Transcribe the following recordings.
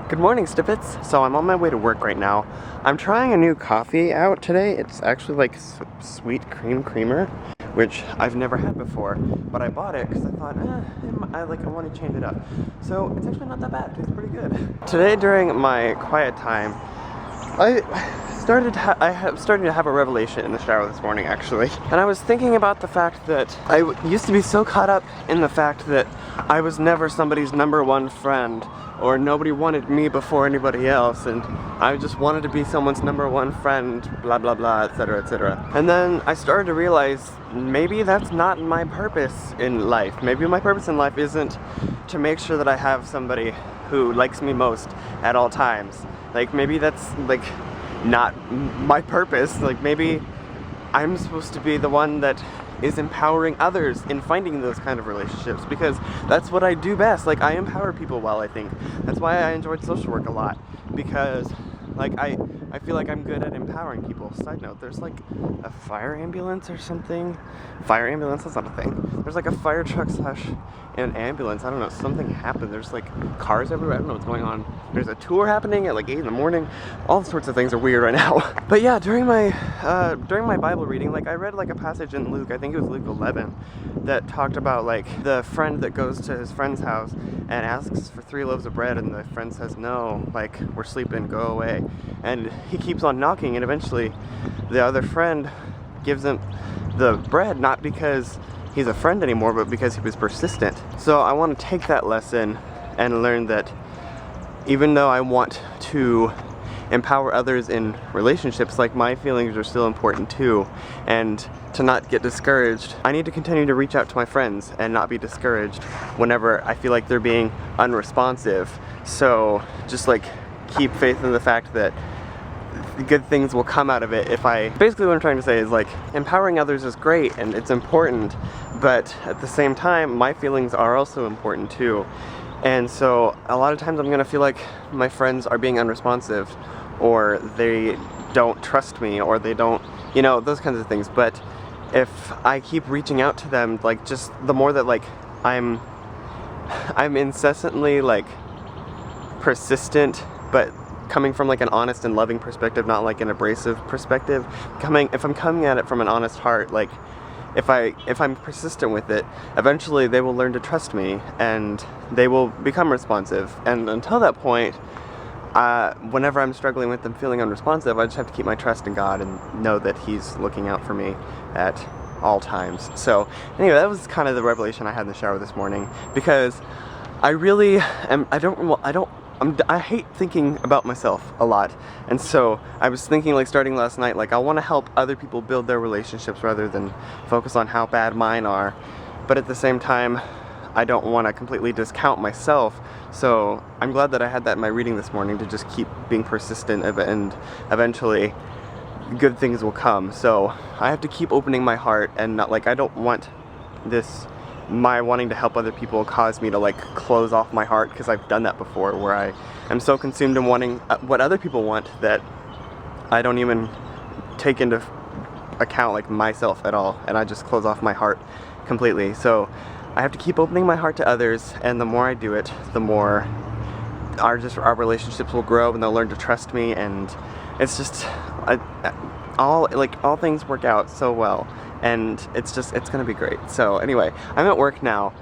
Good morning, Snippets. So I'm on my way to work right now. I'm trying a new coffee out today. It's actually like sweet cream creamer, which I've never had before, but I bought it because I thought, I want to change it up. So it's actually not that bad. It tastes pretty good. Today, during my quiet time, I started to have a revelation in the shower this morning, actually. And I was thinking about the fact that I used to be so caught up in the fact that I was never somebody's #1 friend, or nobody wanted me before anybody else, and I just wanted to be someone's #1 friend, blah blah blah, etc etc. And then I started to realize maybe that's not my purpose in life. Maybe my purpose in life isn't to make sure that I have somebody who likes me most at all times. Like, maybe that's like not my purpose. Like, maybe I'm supposed to be the one that is empowering others in finding those kind of relationships, because that's what I do best. Like, I empower people well, I think. That's why I enjoyed social work a lot, because like I feel like I'm good at empowering people. Side note, there's like a fire ambulance or something. Fire ambulance, that's not a thing. There's like a fire truck slash an ambulance. I don't know, something happened. There's like cars everywhere. I don't know what's going on. There's a tour happening at like 8 in the morning. All sorts of things are weird right now. But yeah, during my Bible reading, like I read like a passage in Luke, I think it was Luke 11, that talked about like the friend that goes to his friend's house and asks for 3 loaves of bread, and the friend says, no, like, we're sleeping, go away. And he keeps on knocking, and eventually the other friend gives him the bread, not because he's a friend anymore, but because he was persistent. So I want to take that lesson and learn that even though I want to empower others in relationships, like, my feelings are still important too, and to not get discouraged, I need to continue to reach out to my friends and not be discouraged whenever I feel like they're being unresponsive. So just like keep faith in the fact that good things will come out of it. Basically what I'm trying to say is, like, empowering others is great and it's important, but at the same time my feelings are also important too. And so a lot of times I'm gonna feel like my friends are being unresponsive, or they don't trust me, or they don't, you know, those kinds of things. But if I keep reaching out to them, like, just the more that like I'm incessantly like persistent, but coming from like an honest and loving perspective, not like an abrasive perspective. If I'm coming at it from an honest heart, like if I'm persistent with it, eventually they will learn to trust me and they will become responsive. And until that point, whenever I'm struggling with them feeling unresponsive, I just have to keep my trust in God and know that He's looking out for me at all times. So anyway, that was kind of the revelation I had in the shower this morning, because I really am, I hate thinking about myself a lot. And so I was thinking, like, starting last night, like, I want to help other people build their relationships rather than focus on how bad mine are. But at the same time, I don't want to completely discount myself. So I'm glad that I had that in my reading this morning, to just keep being persistent, and eventually good things will come. So I have to keep opening my heart, and not, like, I don't want my wanting to help other people cause me to like close off my heart, because I've done that before, where I am so consumed in wanting what other people want that I don't even take into account like myself at all, and I just close off my heart completely. So I have to keep opening my heart to others, and the more I do it, the more our relationships will grow, and they'll learn to trust me, and it's just all things work out so well. And it's gonna be great. So anyway, I'm at work now.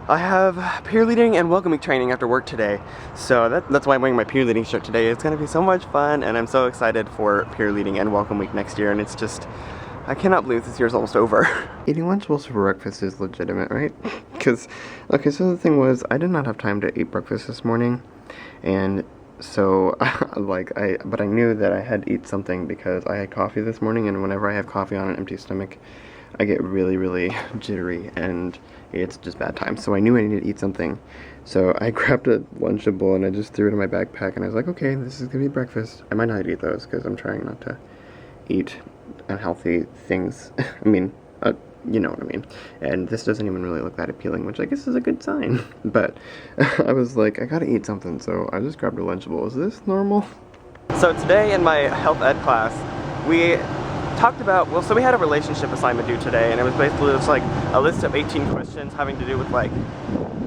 I have peer leading and welcoming training after work today. So that's why I'm wearing my peer leading shirt today. It's gonna be so much fun, and I'm so excited for peer leading and welcome week next year. And it's just, I cannot believe this year's almost over. Eating Lunchables for breakfast is legitimate, right? Because, okay, so the thing was, I did not have time to eat breakfast this morning. And so, but I knew that I had to eat something because I had coffee this morning, and whenever I have coffee on an empty stomach, I get really, really jittery, and it's just bad time. So I knew I needed to eat something. So I grabbed a Lunchable, and I just threw it in my backpack, and I was like, okay, this is gonna be breakfast. I might not eat those, because I'm trying not to eat unhealthy things. I mean, you know what I mean. And this doesn't even really look that appealing, which I guess is a good sign. But I was like, I gotta eat something, so I just grabbed a Lunchable. Is this normal? So today in my health ed class, we talked about, so we had a relationship assignment due today, and it was basically just like a list of 18 questions having to do with like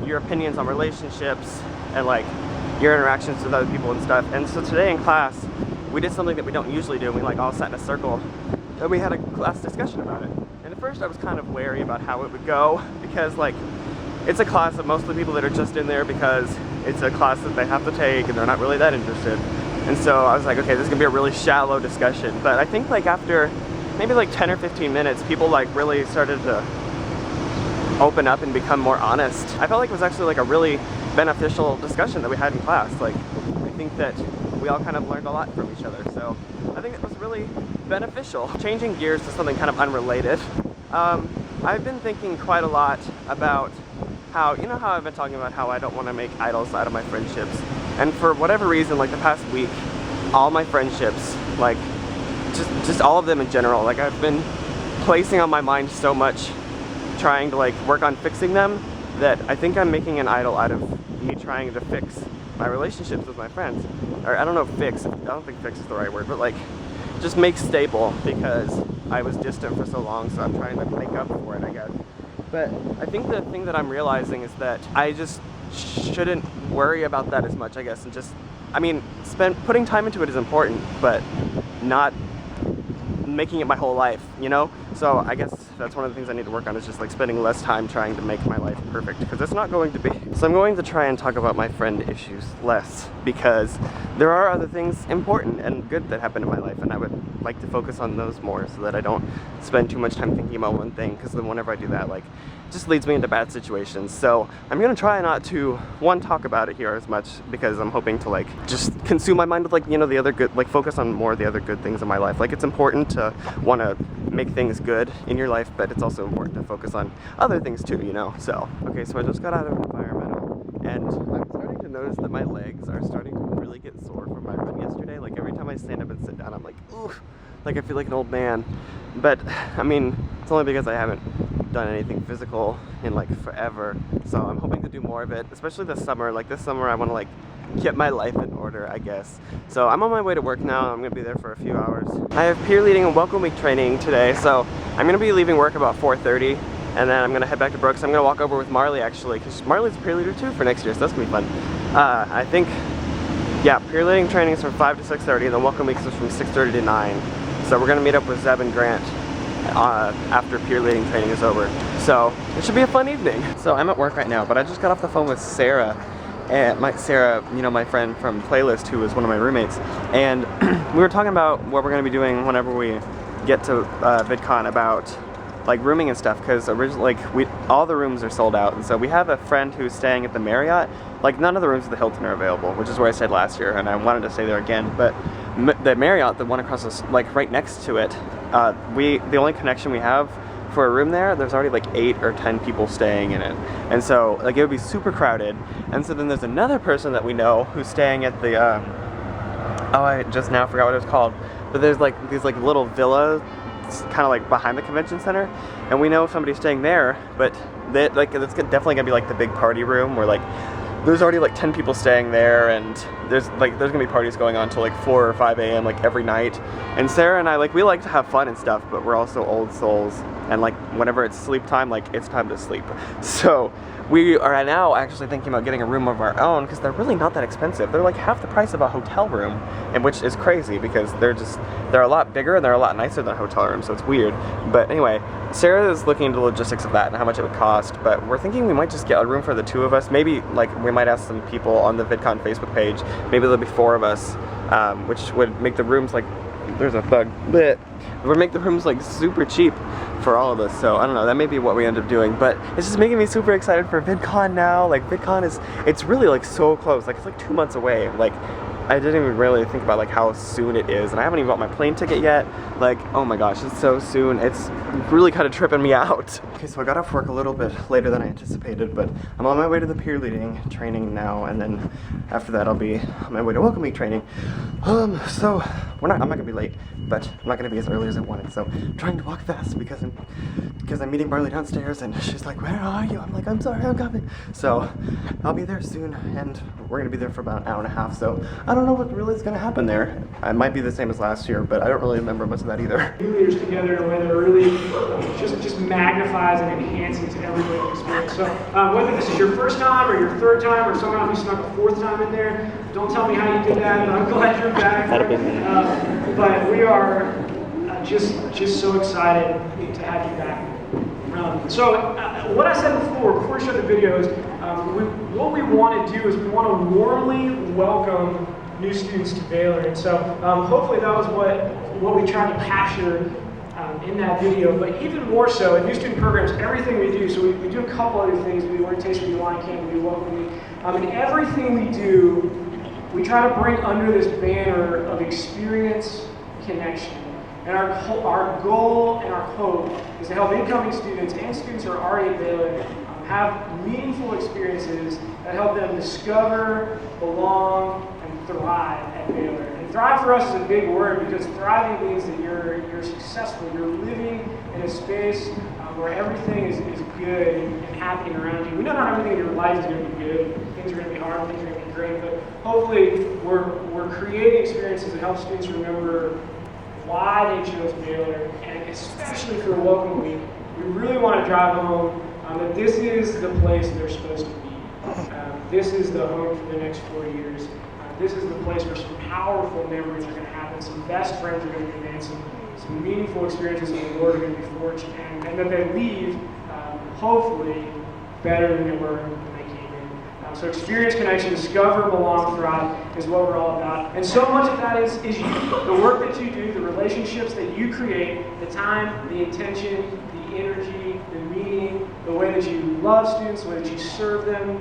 your opinions on relationships, and like your interactions with other people and stuff. And so today in class, we did something that we don't usually do. We like all sat in a circle and we had a class discussion about it. And at first I was kind of wary about how it would go, because like it's a class of mostly people that are just in there because it's a class that they have to take and they're not really that interested. And so I was like, okay, this is gonna be a really shallow discussion. But I think like after maybe like 10 or 15 minutes, people like really started to open up and become more honest. I felt like it was actually like a really beneficial discussion that we had in class. Like, I think that we all kind of learned a lot from each other. So I think it was really beneficial. Changing gears to something kind of unrelated. I've been thinking quite a lot about how, you know how I've been talking about how I don't want to make idols out of my friendships. And for whatever reason, like the past week, all my friendships, like just all of them in general, like I've been placing on my mind so much trying to like work on fixing them that I think I'm making an idol out of me trying to fix my relationships with my friends. Or I don't know, fix, I don't think fix is the right word, but like just make stable, because I was distant for so long, so I'm trying to make up for it, I guess. But I think the thing that I'm realizing is that I just shouldn't worry about that as much, I guess, and just, I mean, putting time into it is important, but not making it my whole life, you know? So I guess that's one of the things I need to work on, is just like spending less time trying to make my life perfect, because it's not going to be. So I'm going to try and talk about my friend issues less, because there are other things important and good that happen in my life, and I would like to focus on those more so that I don't spend too much time thinking about one thing, because then whenever I do that, like, it just leads me into bad situations. So I'm gonna try not to, one, talk about it here as much, because I'm hoping to like just consume my mind with like, you know, the other good, like focus on more of the other good things in my life. Like, it's important to want to make things good in your life, but it's also important to focus on other things too, you know? So, okay, so I just got out of environmental, and I'm starting to notice that my legs are starting to really get sore from my run yesterday. Like, every time I stand up and sit down, I'm like, ooh, like I feel like an old man. But, I mean, it's only because I haven't done anything physical in like forever. So I'm hoping to do more of it, especially this summer. Like this summer I want to like get my life in order, I guess. So I'm on my way to work now. I'm gonna be there for a few hours. I have peer leading and welcome week training today, so I'm gonna be leaving work about 4:30, and then I'm gonna head back to Brooks. I'm gonna walk over with Marley actually, because Marley's a peer leader too for next year, so that's gonna be fun. I think, yeah, peer leading training is from 5 to 6:30, and then welcome weeks is from 6:30 to 9. So we're gonna meet up with Zeb and Grant after peer leading training is over. So it should be a fun evening. So I'm at work right now, but I just got off the phone with Sarah, and Sarah, you know, my friend from Playlist, who is one of my roommates, and we were talking about what we're going to be doing whenever we get to VidCon, about like rooming and stuff, because originally like all the rooms are sold out, and so we have a friend who's staying at the Marriott. Like, none of the rooms at the Hilton are available, which is where I stayed last year, and I wanted to stay there again, but the Marriott, the one across the, like right next to it, the only connection we have for a room there's already like 8 or 10 people staying in it, and so like it would be super crowded. And so then there's another person that we know who's staying at the oh, I just now forgot what it was called, but there's like these like little villas kind of like behind the convention center, and we know somebody's staying there, but they, like, it's definitely gonna be like the big party room where like there's already like 10 people staying there, and there's gonna be parties going on till like 4 or 5 a.m. like every night. And Sarah and I, like, we like to have fun and stuff, but we're also old souls, and like whenever it's sleep time, like it's time to sleep. So we are now actually thinking about getting a room of our own, because they're really not that expensive. They're like half the price of a hotel room, and which is crazy because they're a lot bigger and they're a lot nicer than a hotel room, so it's weird. But anyway, Sarah is looking into the logistics of that and how much it would cost, but we're thinking we might just get a room for the 2 of us. Maybe like we might ask some people on the VidCon Facebook page. Maybe there'll be 4 of us, which would make the rooms like, there's a bug, but it would make the rooms like super cheap for all of us. So I don't know, that may be what we end up doing, but it's just making me super excited for VidCon now. Like, VidCon it's really like so close, like it's like 2 months away. Like, I didn't even really think about like how soon it is, and I haven't even bought my plane ticket yet. Like, oh my gosh, it's so soon. It's really kind of tripping me out. Okay, so I got off work a little bit later than I anticipated, but I'm on my way to the peer leading training now, and then after that I'll be on my way to welcome week training. So I'm not gonna be late, but I'm not gonna be as early as I wanted. So I'm trying to walk fast because I'm meeting Marley downstairs, and she's like, "Where are you?" I'm like, "I'm sorry, I'm coming." So I'll be there soon, and we're gonna be there for about an hour and a half. So I don't know what really is gonna happen there. It might be the same as last year, but I don't really remember much of that either. New leaders together in a way that really just magnifies and enhances everybody's experience. So whether this is your first time or your third time, or somehow you snuck a fourth time in there, don't tell me how you did that. I'm glad you're back. But we are just so excited to have you back. What I said before we showed the videos, what we want to do is we want to warmly welcome new students to Baylor. And so hopefully that was what we tried to capture in that video. But even more so, in new student programs, everything we do, so we do a couple other things. We do orientation, we do line camp, we do welcome week. And everything we do, we try to bring under this banner of experience, connection. And our goal and our hope is to help incoming students and students who are already at Baylor have meaningful experiences that help them discover, belong, and thrive at Baylor. And thrive for us is a big word because thriving means that you're successful. You're living in a space where everything is good and happening around you. We know not everything in your life is going to be good. Things are going to be hard, things are going to be great, but hopefully we're creating experiences that help students remember why they chose Baylor, and especially for Welcome Week, we really want to drive home that this is the place they're supposed to be. This is the home for the next 4 years. This is the place where some powerful memories are going to happen, some best friends are going to be made, some meaningful experiences in the Lord are going to be forged, and that they leave, hopefully, better than they were when they came in. So experience, connection, discover, belong, thrive is what we're all about. And so much of that is you. The work that you do, the relationships that you create, the time, the intention, the energy, the meaning, the way that you love students, the way that you serve them,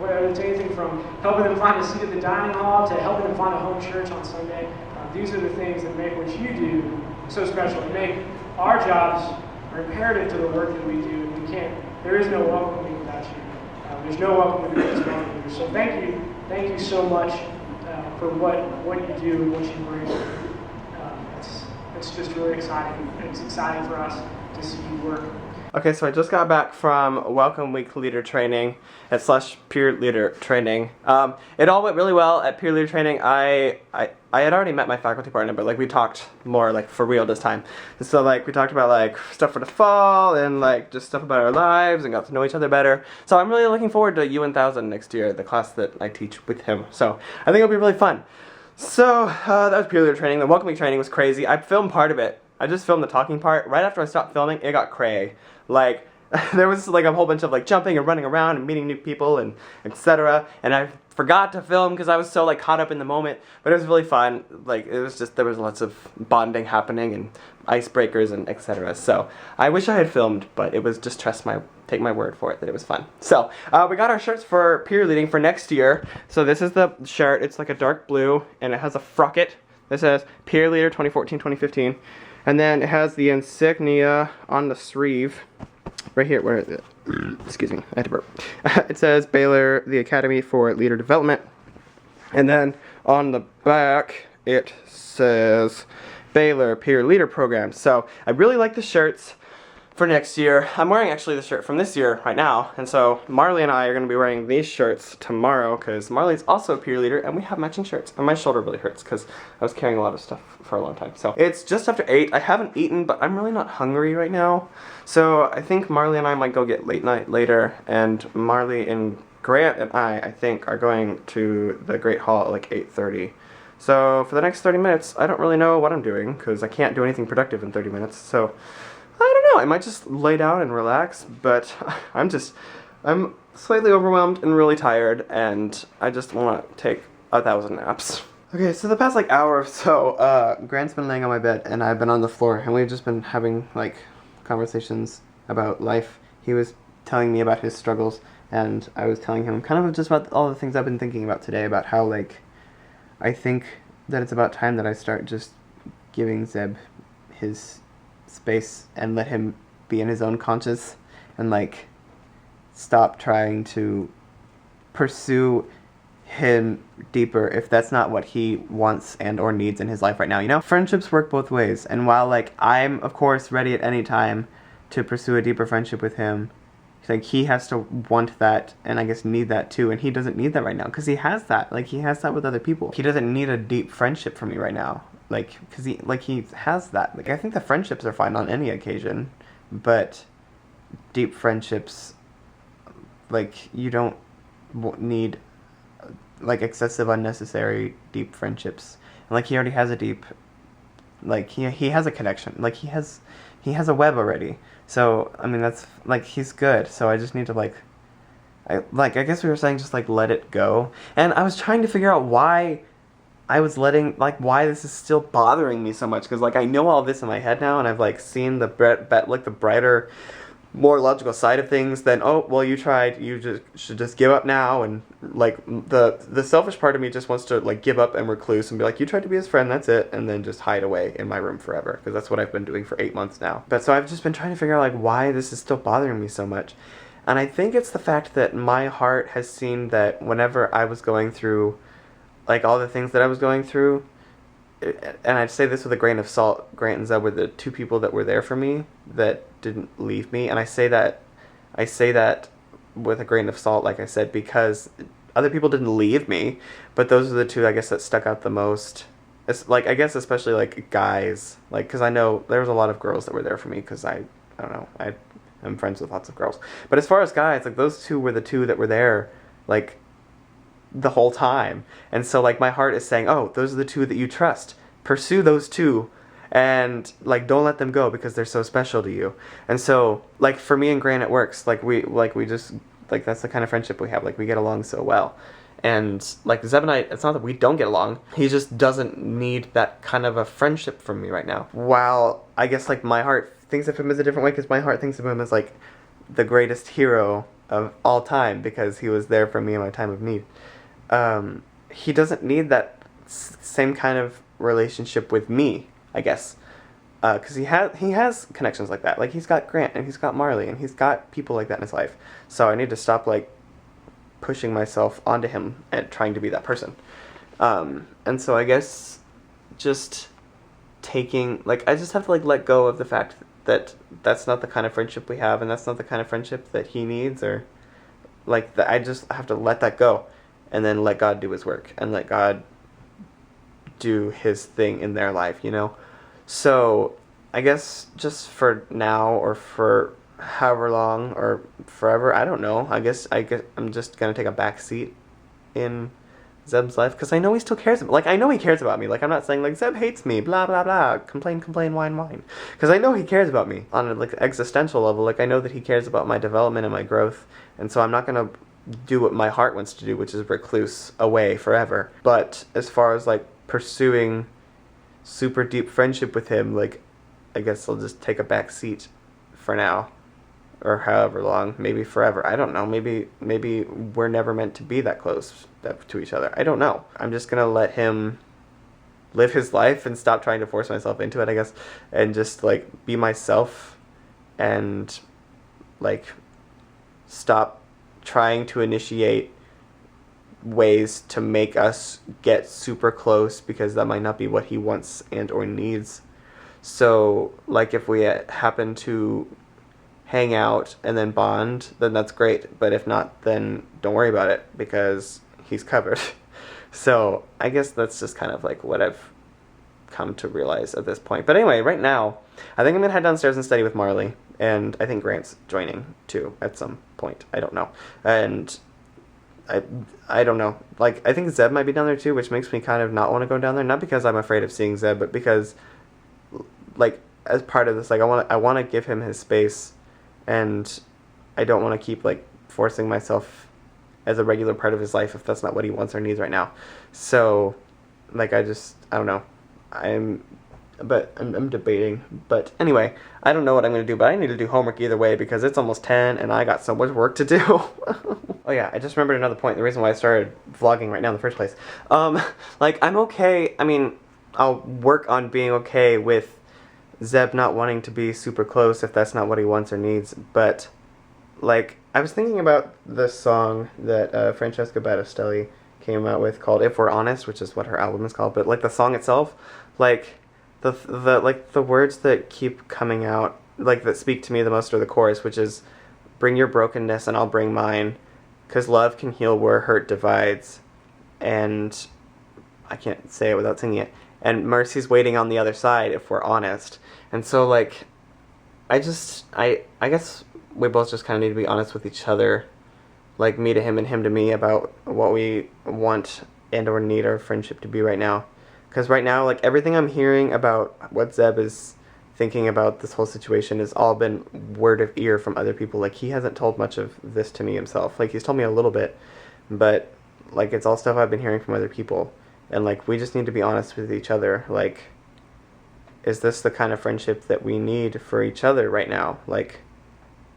whether it's anything from helping them find a seat at the dining hall to helping them find a home church on Sunday. These are the things that make what you do so special. They make our jobs are imperative to the work that we do. There is no welcome week without you. There's no welcome week without welcome. So thank you so much for what you do and what you bring. It's just really exciting. It's exciting for us to see you work. Okay, so I just got back from Welcome Week leader training / peer leader training. It all went really well at peer leader training. I had already met my faculty partner, but like we talked more like for real this time. And so like we talked about like stuff for the fall and like just stuff about our lives and got to know each other better. So I'm really looking forward to U1000 next year, the class that I teach with him. So I think it'll be really fun. So that was peer leader training. The Welcome Week training was crazy. I filmed part of it. I just filmed the talking part. Right after I stopped filming, it got cray. Like, there was like a whole bunch of like jumping and running around and meeting new people and etc. And I forgot to film because I was so like caught up in the moment. But it was really fun. Like, it was just, there was lots of bonding happening and icebreakers and etc. So I wish I had filmed, but it was just take my word for it that it was fun. So we got our shirts for peer leading for next year. So this is the shirt. It's like a dark blue and it has a frocket that says Peer Leader 2014-2015. And then it has the insignia on the sleeve, right here, where is it? Excuse me, I had to burp. It says Baylor, the Academy for Leader Development. And then on the back, it says Baylor Peer Leader Program. So I really like the shirts for next year. I'm wearing actually the shirt from this year right now. And so Marley and I are going to be wearing these shirts tomorrow because Marley's also a peer leader and we have matching shirts. And my shoulder really hurts because I was carrying a lot of stuff for a long time. So it's just after 8. I haven't eaten, but I'm really not hungry right now. So I think Marley and I might go get late night later. And Marley and Grant and I think, are going to the Great Hall at like 8:30. So for the next 30 minutes, I don't really know what I'm doing because I can't do anything productive in 30 minutes. So I don't know, I might just lay down and relax, but I'm slightly overwhelmed and really tired, and I just want to take 1,000 naps. Okay, so the past like hour or so, Grant's been laying on my bed, and I've been on the floor, and we've just been having like conversations about life. He was telling me about his struggles, and I was telling him kind of just about all the things I've been thinking about today, about how like, I think that it's about time that I start just giving Zeb his space and let him be in his own conscience and like stop trying to pursue him deeper if that's not what he wants and or needs in his life right now, you know? Friendships work both ways, and while, like, I'm, of course, ready at any time to pursue a deeper friendship with him, like, he has to want that, and I guess need that too, and he doesn't need that right now, because he has that. Like, he has that with other people. He doesn't need a deep friendship from me right now, like, because he has that. Like, I think the friendships are fine on any occasion, but deep friendships, like, you don't need like excessive unnecessary deep friendships. And like, he already has a deep, like, he has a connection, like he has a web already, so I mean, that's like, he's good. So I just need to I guess we were saying, just like let it go. And I was trying to figure out why I was letting, like, why this is still bothering me so much, because like, I know all this in my head now, and I've like seen the brighter, more logical side of things than, oh, well, you tried, you should just give up now. And like, the selfish part of me just wants to like give up and recluse and be like, you tried to be his friend, that's it, and then just hide away in my room forever, because that's what I've been doing for 8 months now. But so I've just been trying to figure out like why this is still bothering me so much. And I think it's the fact that my heart has seen that whenever I was going through like all the things that I was going through, and I'd say this with a grain of salt, Grant and Zeb were the two people that were there for me that didn't leave me. And I say that with a grain of salt, like I said, because other people didn't leave me, but those are the two, I guess, that stuck out the most. It's like, I guess especially like guys, like, because I know there was a lot of girls that were there for me, because I don't know, I'm friends with lots of girls. But as far as guys, like, those two were the two that were there, like, the whole time. And so like, my heart is saying, oh, those are the two that you trust, pursue those two, and like, don't let them go, because they're so special to you. And so like, for me and Grant, it works. Like, we just, like, that's the kind of friendship we have. Like, we get along so well. And like, Zeb and I, it's not that we don't get along, he just doesn't need that kind of a friendship from me right now. While I guess like, my heart thinks of him as a different way, because my heart thinks of him as like the greatest hero of all time, because he was there for me in my time of need. He doesn't need that same kind of relationship with me, I guess, because he has connections like that. Like, he's got Grant, and he's got Marley, and he's got people like that in his life. So I need to stop like pushing myself onto him and trying to be that person. And so I guess just taking, like, I just have to like let go of the fact that that's not the kind of friendship we have, and that's not the kind of friendship that he needs, or like, I just have to let that go. And then let God do his work, and let God do his thing in their life, you know? So I guess just for now, or for however long, or forever, I don't know. I guess I'm just going to take a back seat in Zeb's life, because I know he still cares about, like, I know he cares about me. Like, I'm not saying like, Zeb hates me, blah blah blah, complain, whine, because I know he cares about me on a like existential level. Like, I know that he cares about my development and my growth, and so I'm not going to do what my heart wants to do, which is recluse away forever. But as far as like pursuing super deep friendship with him, like, I guess I'll just take a back seat for now, or however long, maybe forever. I don't know. Maybe we're never meant to be that close to each other. I don't know. I'm just gonna let him live his life and stop trying to force myself into it, I guess, and just like be myself, and like stop trying to initiate ways to make us get super close, because that might not be what he wants and or needs. So like, if we happen to hang out and then bond, then that's great, but if not, then don't worry about it, because he's covered. So I guess that's just kind of like what I've come to realize at this point. But anyway, right now I think I'm gonna head downstairs and study with Marley, and I think Grant's joining too at some point. I don't know. And I don't know. Like, I think Zeb might be down there too, which makes me kind of not want to go down there. Not because I'm afraid of seeing Zeb, but because, like, as part of this, like, I want to give him his space, and I don't want to keep like forcing myself as a regular part of his life if that's not what he wants or needs right now. So, like, I don't know. I'm debating. But anyway, I don't know what I'm going to do, but I need to do homework either way, because it's almost 10 and I got so much work to do. Oh yeah, I just remembered another point, the reason why I started vlogging right now in the first place. Like, I'm okay, I mean, I'll work on being okay with Zeb not wanting to be super close if that's not what he wants or needs, but, like, I was thinking about the song that Francesca Battistelli came out with called If We're Honest, which is what her album is called. But like the song itself, like the words that keep coming out, like that speak to me the most are the chorus, which is bring your brokenness and I'll bring mine, 'cause love can heal where hurt divides. And I can't say it without singing it. And mercy's waiting on the other side if we're honest. And so like I guess we both just kind of need to be honest with each other, like me to him and him to me, about what we want and or need our friendship to be right now. Because right now, like, everything I'm hearing about what Zeb is thinking about this whole situation has all been word of ear from other people. Like, he hasn't told much of this to me himself. Like, he's told me a little bit, but like, it's all stuff I've been hearing from other people. And like, we just need to be honest with each other. Like, is this the kind of friendship that we need for each other right now? Like,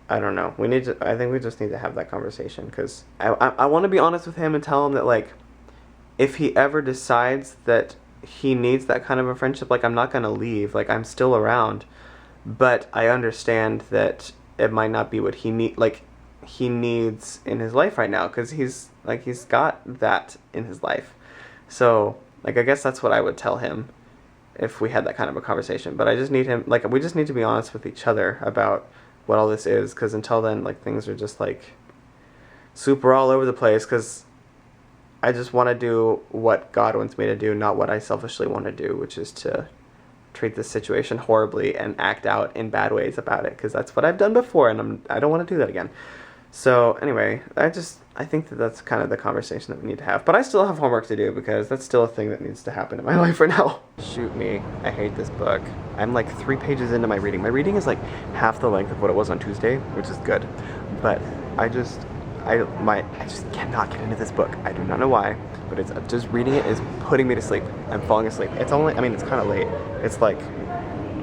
I don't know. I think we just need to have that conversation, because I want to be honest with him and tell him that, like, if he ever decides that he needs that kind of a friendship, like, I'm not going to leave. Like, I'm still around, but I understand that it might not be what he needs in his life right now, because he's got that in his life. So, like, I guess that's what I would tell him if we had that kind of a conversation. But I just need him, like, we just need to be honest with each other about what all this is, because until then, like, things are just, like, super all over the place, because I just want to do what God wants me to do, not what I selfishly want to do, which is to treat this situation horribly and act out in bad ways about it, because that's what I've done before, and I don't want to do that again. So anyway, I think that that's kind of the conversation that we need to have. But I still have homework to do, because that's still a thing that needs to happen in my life right now. Shoot me, I hate this book. I'm like 3 pages into my reading. My reading is like half the length of what it was on Tuesday, which is good. But I just cannot get into this book. I do not know why, but it's just reading it is putting me to sleep. I'm falling asleep. It's kind of late. It's like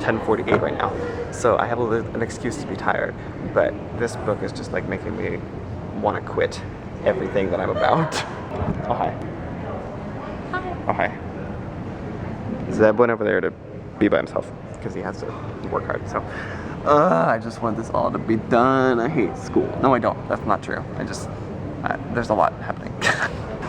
10:48 right now, so I have an excuse to be tired. But this book is just like making me want to quit everything that I'm about. Oh hi. Hi. Oh hi. Zeb went over there to be by himself because he has to work hard. So I just want this all to be done. I hate school. No, I don't. That's not true. There's a lot happening.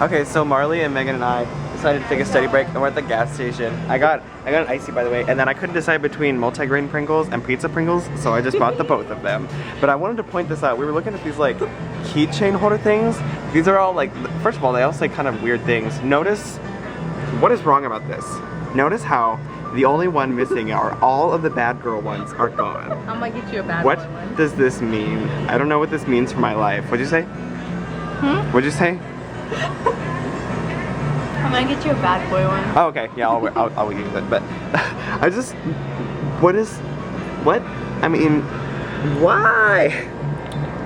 Okay, so Marley and Megan and I decided to take a study break, and we're at the gas station. I got an icy, by the way, and then I couldn't decide between multigrain Pringles and pizza Pringles, so I just bought the both of them. But I wanted to point this out. We were looking at these like keychain holder things. These are all like, first of all, they all say kind of weird things. Notice what is wrong about this. Notice how the only one missing are all of the bad girl ones are gone. I'm gonna get you a bad what boy one. What does this mean? I don't know what this means for my life. What'd you say? What'd you say? I'm gonna get you a bad boy one. Oh, okay. Yeah, I'll use it. But I mean, why?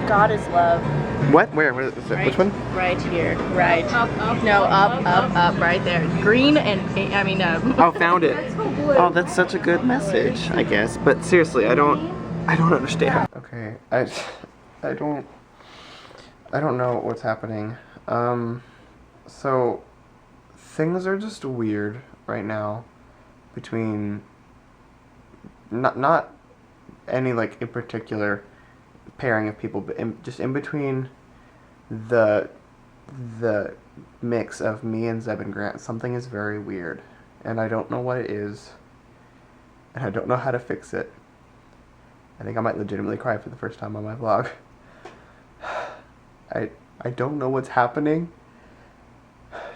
God is love. What? Where is it? Right, Which one? Right here. Right. Up. No, up, right there. Green and pink. Oh, found it. Oh, that's such a good message, I guess. But seriously, I don't understand. Okay, I don't know what's happening. So things are just weird right now between not any like in particular pairing of people, but just in between the mix of me and Zeb and Grant. Something is very weird, and I don't know what it is, and I don't know how to fix it. I think I might legitimately cry for the first time on my vlog. I don't know what's happening.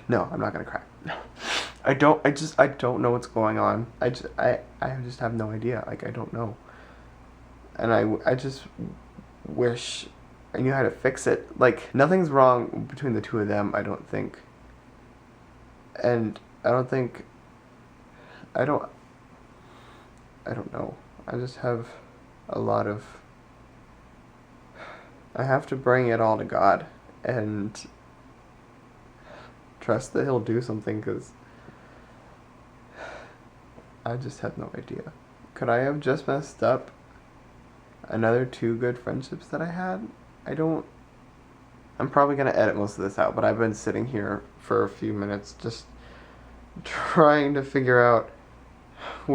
No, I'm not gonna cry. No. I don't know what's going on. I just have no idea. Like, I don't know. And I just wish I knew how to fix it. Like, nothing's wrong between the two of them, I don't think. And I don't know. I just have a lot of, I have to bring it all to God and trust that he'll do something, because I just have no idea. Could I have just messed up another 2 good friendships that I had? I'm probably gonna edit most of this out, but I've been sitting here for a few minutes just trying to figure out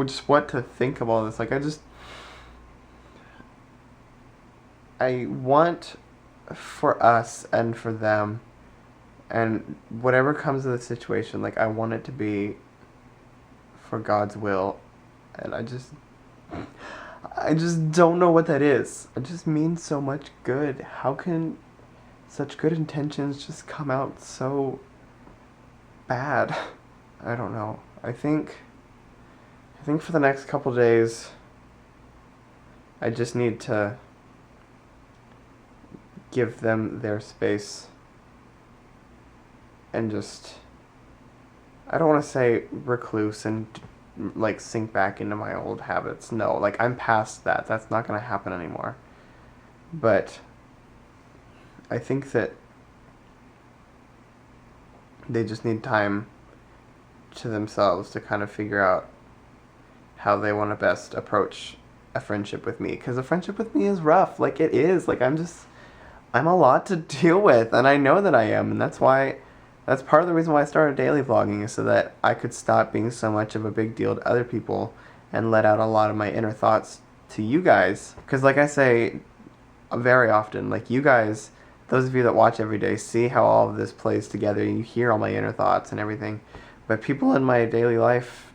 just what to think of all this. Like, I want for us and for them And whatever comes of the situation, like, I want it to be for God's will. And I just don't know what that is. It just means so much good. How can such good intentions just come out so bad? I don't know. I think for the next couple days, I just need to give them their space and just, I don't want to say recluse and like sink back into my old habits. No, like, I'm past that. That's not going to happen anymore. But I think that they just need time to themselves to kind of figure out how they want to best approach a friendship with me. Because a friendship with me is rough. Like, it is. Like, I'm a lot to deal with, and I know that I am, and that's part of the reason why I started daily vlogging, is so that I could stop being so much of a big deal to other people and let out a lot of my inner thoughts to you guys. Because, like I say very often, like, you guys, those of you that watch every day, see how all of this plays together. You hear all my inner thoughts and everything. But people in my daily life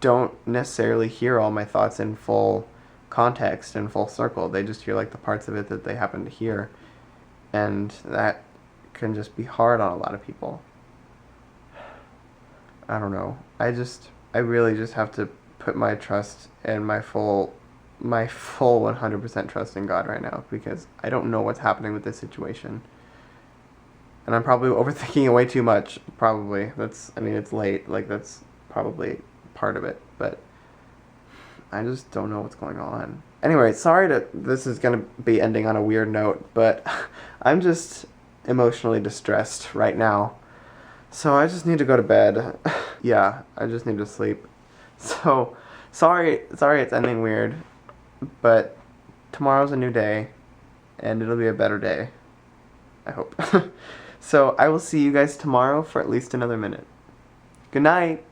don't necessarily hear all my thoughts in full context and full circle. They just hear, like, the parts of it that they happen to hear. And that can just be hard on a lot of people. I don't know. I really just have to put my trust and my full 100% trust in God right now, because I don't know what's happening with this situation. And I'm probably overthinking it way too much, probably. It's late, like, that's probably part of it, but I just don't know what's going on. Anyway, sorry this is going to be ending on a weird note, but I'm just emotionally distressed right now. So I just need to go to bed. Yeah, I just need to sleep. So, sorry it's ending weird, but tomorrow's a new day, and it'll be a better day. I hope. So I will see you guys tomorrow for at least another minute. Good night.